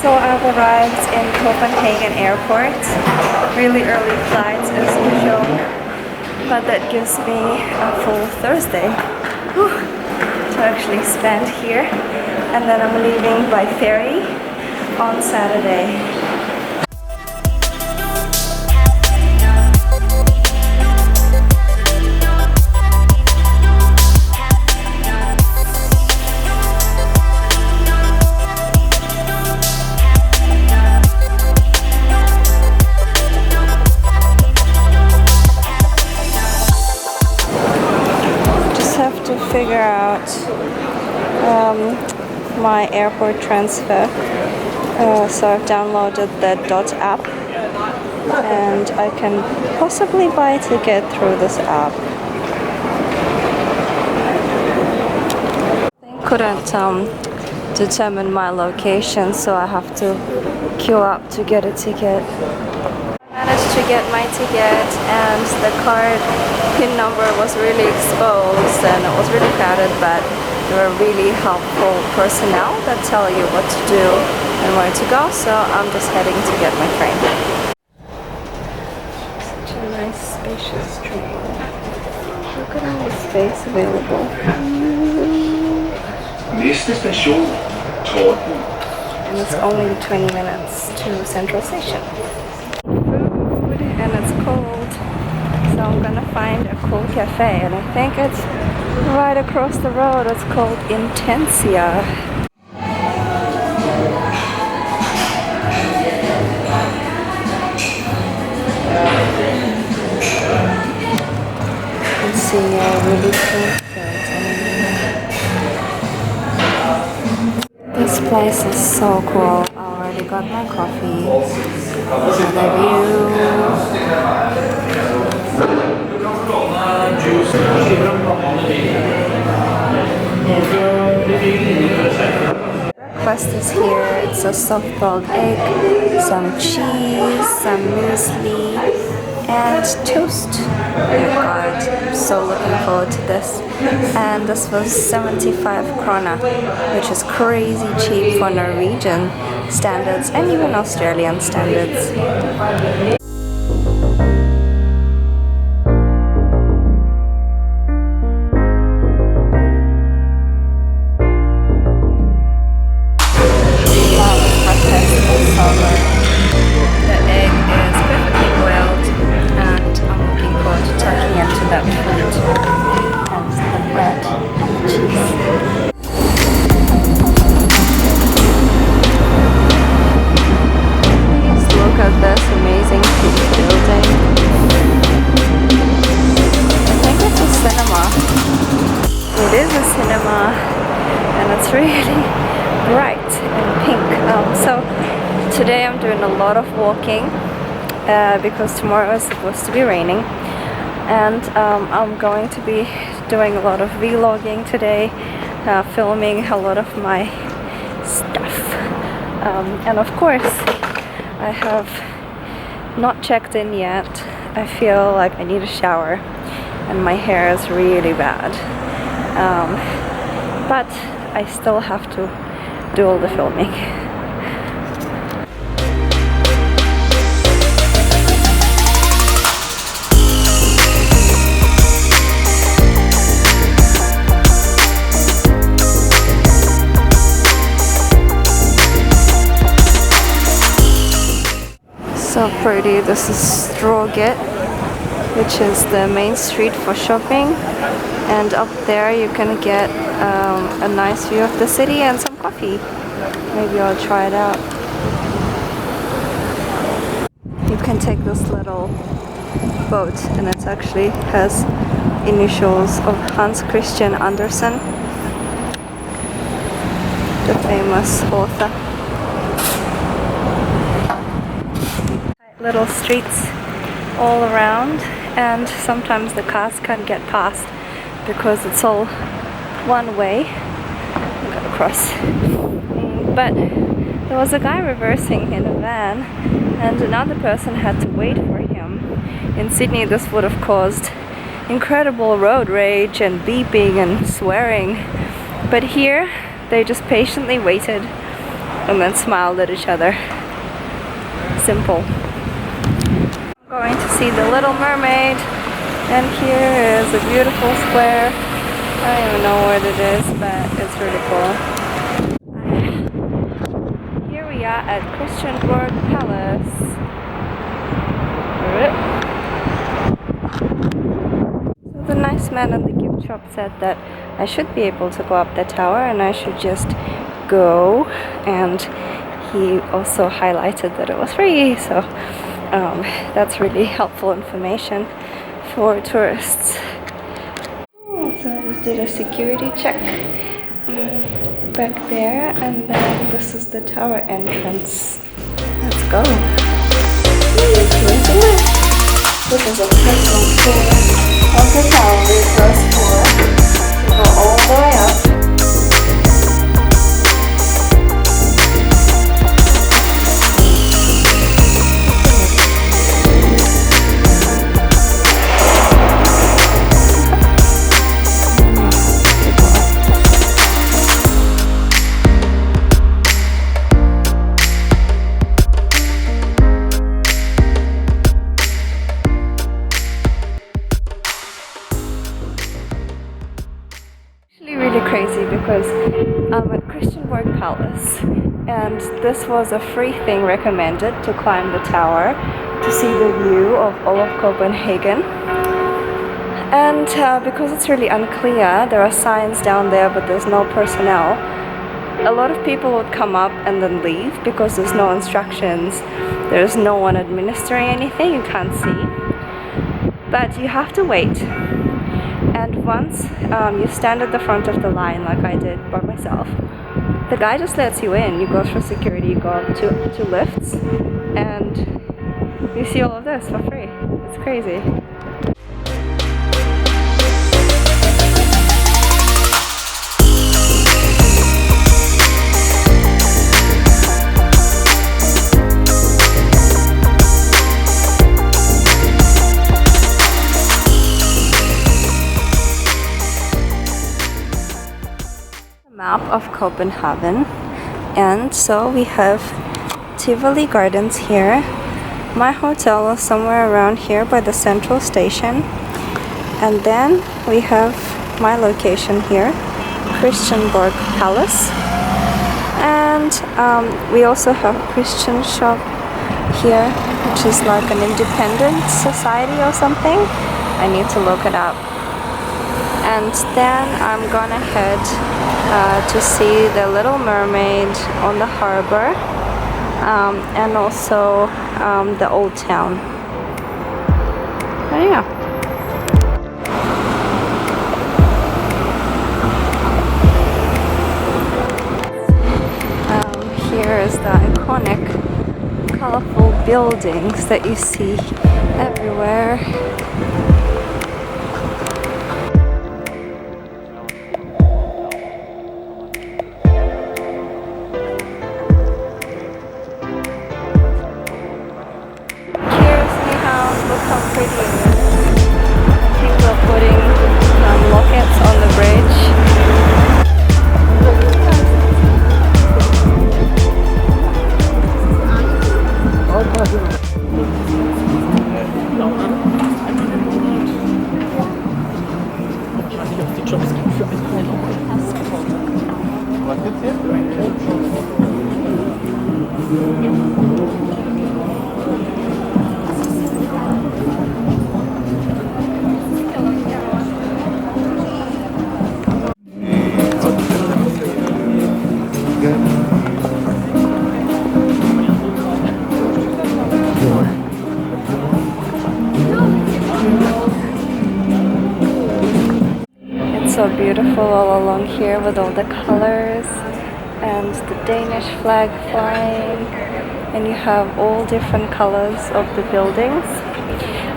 So I've arrived in Copenhagen airport. Really early flights as usual, but that gives me a full Thursday to actually spend here. And then I'm leaving by ferry on Saturday. Figure out my airport transfer. So I've downloaded the Dot app and I can possibly buy a ticket through this app. I couldn't determine my location, so I have to queue up to get a ticket. I managed to get my ticket and the card PIN number was really exposed and it was really crowded, but there were really helpful personnel that tell you what to do and where to go, so I'm just heading to get my train. Such a nice spacious train. Look at all the space available. Næste station, Torden. And it's only 20 minutes to Central Station. Food, and it's cold. So I'm gonna find a cool cafe, and I think it's right across the road. It's called Intensia. You can see a really cool building. This place is so cool. I already got my coffee. The view. Breakfast is here. It's a soft-boiled egg, some cheese, some muesli, and toast. Oh my god, I'm so looking forward to this. And this was 75 krona, which is crazy cheap for Norwegian standards and even Australian standards. Really bright and pink. So today I'm doing a lot of walking because tomorrow is supposed to be raining, and I'm going to be doing a lot of vlogging today, filming a lot of my stuff, and of course I have not checked in yet. I feel like I need a shower and my hair is really bad, but I still have to do all the filming. So pretty. This is Strøget, which is the main street for shopping, and up there you can get a nice view of the city and some coffee. Maybe I'll try it out. You can take this little boat, and it actually has initials of Hans Christian Andersen, the famous author. Little streets all around, and sometimes the cars can't get past because it's all one way. I'm gonna cross. But there was a guy reversing in a van and another person had to wait for him. In Sydney this would have caused incredible road rage and beeping and swearing, but here they just patiently waited and then smiled at each other. Simple. I'm going to see the Little Mermaid, and here is a beautiful square. I don't even know what it is, but it's really cool. Here we are at Christiansborg Palace. So the nice man at the gift shop said that I should be able to go up the tower and I should just go, and he also highlighted that it was free, so that's really helpful information for tourists. So I just did a security check back there, and then this is the tower entrance. Let's go. This is a personal tour of the tower, the first floor. You go all the way up. Crazy because I'm at Christiansborg Palace, and this was a free thing recommended to climb the tower to see the view of all of Copenhagen. And because it's really unclear, there are signs down there but there's no personnel. A lot of people would come up and then leave because there's no instructions, there's no one administering anything, you can't see. But you have to wait. And once you stand at the front of the line, like I did by myself, the guy just lets you in. You go through security, you go up to lifts, and you see all of this for free. It's crazy. Map of Copenhagen, and so we have Tivoli Gardens here. My hotel is somewhere around here by the central station, and then we have my location here, Christiansborg Palace, and we also have a Christian shop here, which is like an independent society or something. I need to look it up. And then I'm gonna head to see the Little Mermaid on the harbor, and also the old town. But yeah. Here is the iconic, colorful buildings that you see everywhere. People are putting lockets on the bridge. So beautiful all along here with all the colors and the Danish flag flying, and you have all different colors of the buildings.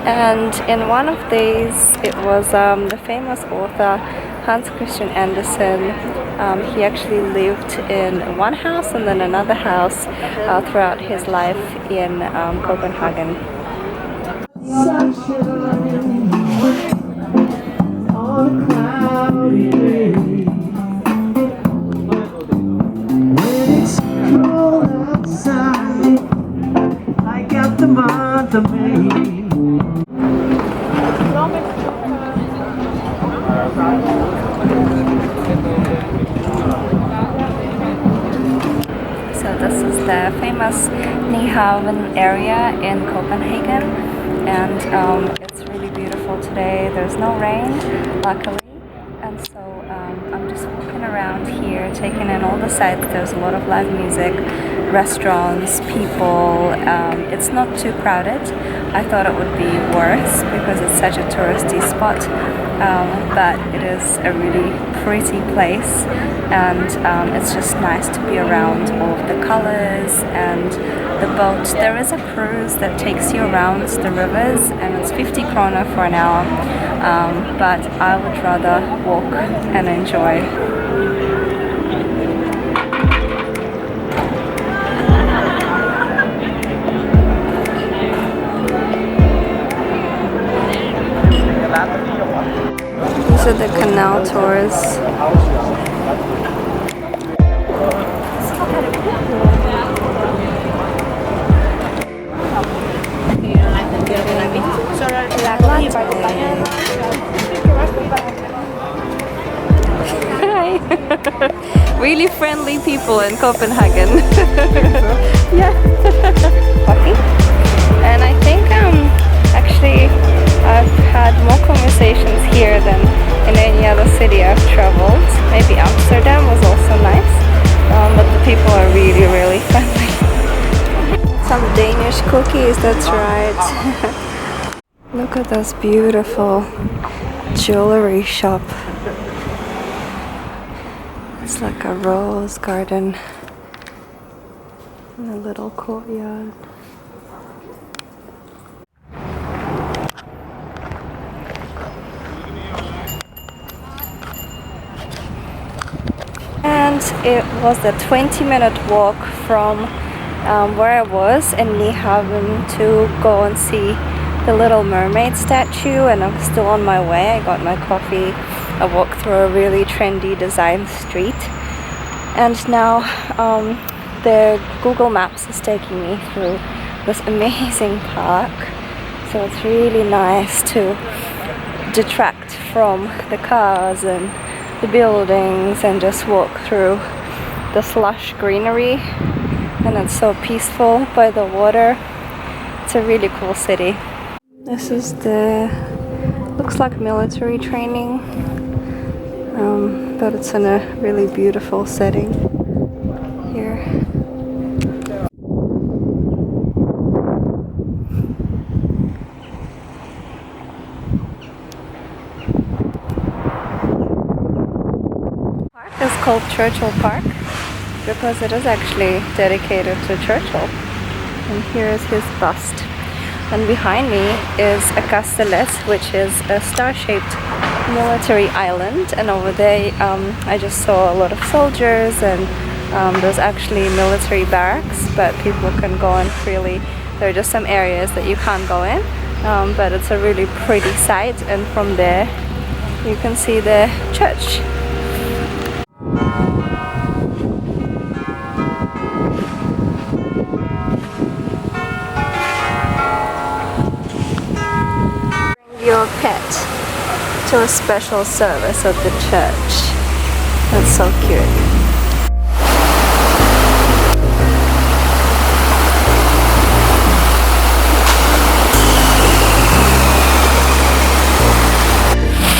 And in one of these, it was the famous author Hans Christian Andersen. He actually lived in one house and then another house throughout his life in Copenhagen. When it's cold after me. So this is the famous Nyhavn area in Copenhagen, and it's really beautiful today. There's no rain, luckily, and so I'm just walking around here, taking in all the sights. There's a lot of live music, restaurants, people. It's not too crowded. I thought it would be worse because it's such a touristy spot, but it is a really pretty place, and it's just nice to be around all of the colors and the boat. There is a cruise that takes you around the rivers, and it's 50 kroner for an hour, but I would rather walk and enjoy. These are the canal tours. Hi! Really friendly people in Copenhagen. Yeah. Coffee. And I think actually I've had more conversations here than in any other city I've traveled. Maybe Amsterdam was also nice, but the people are really, really friendly. Some Danish cookies, that's right. Look at this beautiful jewelry shop. It's like a rose garden in a little courtyard. And it was a 20-minute walk from where I was in Nyhavn to go and see the Little Mermaid statue, and I'm still on my way. I got my coffee, I walked through a really trendy design street, and now the Google Maps is taking me through this amazing park. So it's really nice to detract from the cars and the buildings and just walk through this lush greenery, and it's so peaceful by the water. It's a really cool city. This is looks like military training, but it's in a really beautiful setting here. It's called Churchill Park because it is actually dedicated to Churchill, and here is his bust. And behind me is a castellet, which is a star-shaped military island, and over there I just saw a lot of soldiers, and there's actually military barracks, but people can go in freely. There are just some areas that you can't go in, but it's a really pretty sight, and from there you can see the church. Your pet to a special service at the church. That's so cute.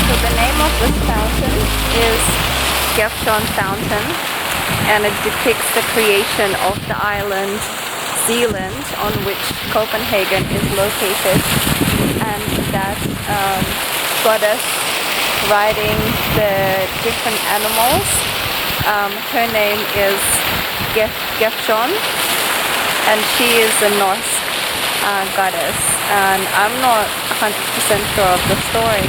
So the name of this fountain is Gefjon Fountain, and it depicts the creation of the island Zealand, on which Copenhagen is located, and that goddess riding the different animals. Her name is Gefjon, and she is a Norse goddess. And I'm not 100% sure of the story,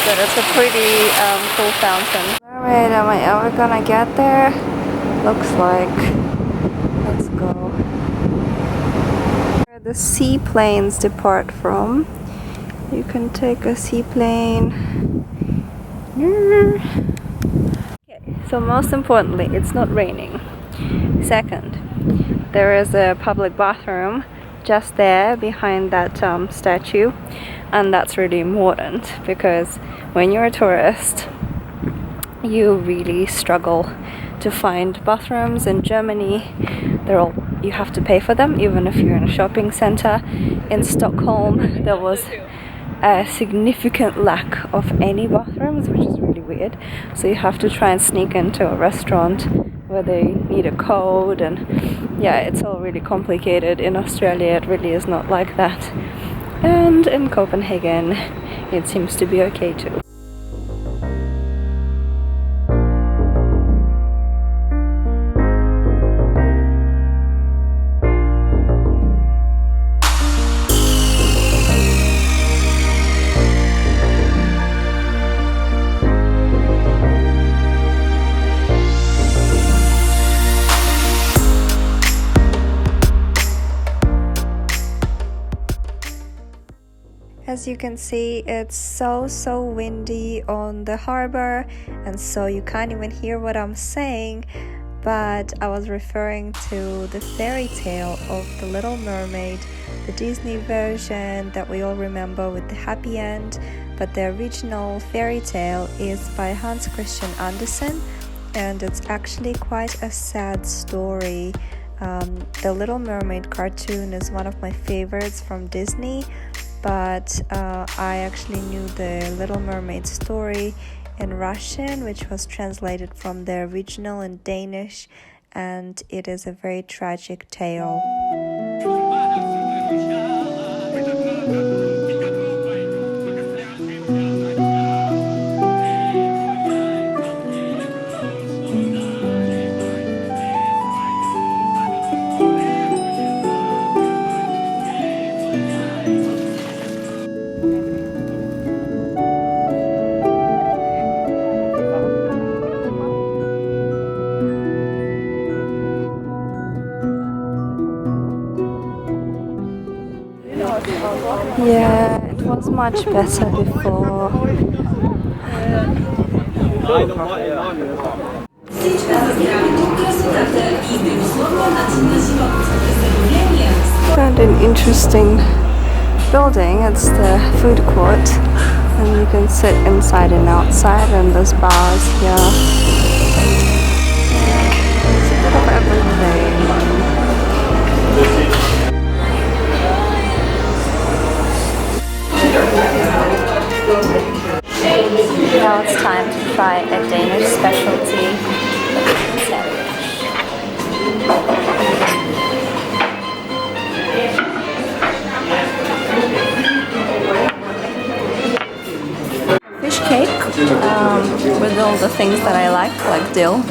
but it's a pretty cool fountain. Alright, am I ever gonna get there? Looks like. Let's go. Where the seaplanes depart from. You can take a seaplane. Okay, so most importantly, it's not raining. Second, there is a public bathroom just there behind that statue, and that's really important because when you're a tourist you really struggle to find bathrooms in Germany. You have to pay for them even if you're in a shopping center. In Stockholm there was a significant lack of any bathrooms, which is really weird, so you have to try and sneak into a restaurant where they need a code, and yeah, it's all really complicated. In Australia it really is not like that, and in Copenhagen it seems to be okay too. As you can see, it's so windy on the harbor, and so you can't even hear what I'm saying, but I was referring to the fairy tale of The Little Mermaid, the Disney version that we all remember with the happy end, but the original fairy tale is by Hans Christian Andersen, and it's actually quite a sad story. The Little Mermaid cartoon is one of my favorites from Disney, but I actually knew the Little Mermaid story in Russian, which was translated from the original in Danish, and it is a very tragic tale. Yeah, it was much better before. Found an interesting building. It's the food court, and you can sit inside and outside, and there's bars here. It's a bit of everything. Now it's time to try a Danish specialty sandwich. Fish cake with all the things that I like dill.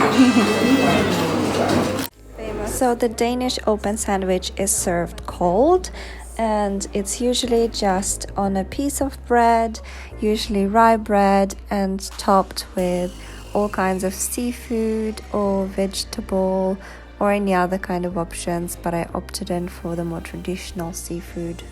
So the Danish open sandwich is served cold, and it's usually just on a piece of bread, usually rye bread, and topped with all kinds of seafood or vegetable or any other kind of options, but I opted in for the more traditional seafood.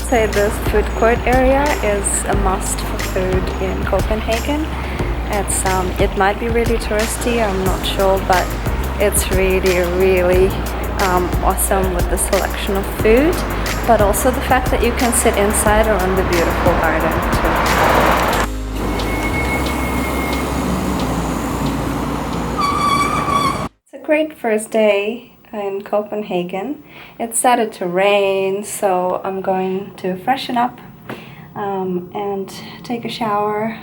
Say this food court area is a must for food in Copenhagen. It might be really touristy, I'm not sure, but it's really awesome with the selection of food, but also the fact that you can sit inside or in the beautiful garden too. It's a great first day in Copenhagen. It started to rain, so I'm going to freshen up and take a shower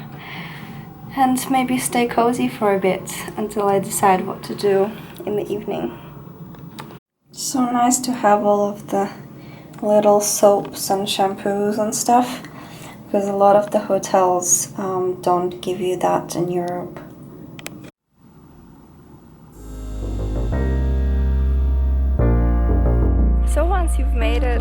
and maybe stay cozy for a bit until I decide what to do in the evening. So nice to have all of the little soaps and shampoos and stuff, because a lot of the hotels don't give you that in Europe. So once you've made it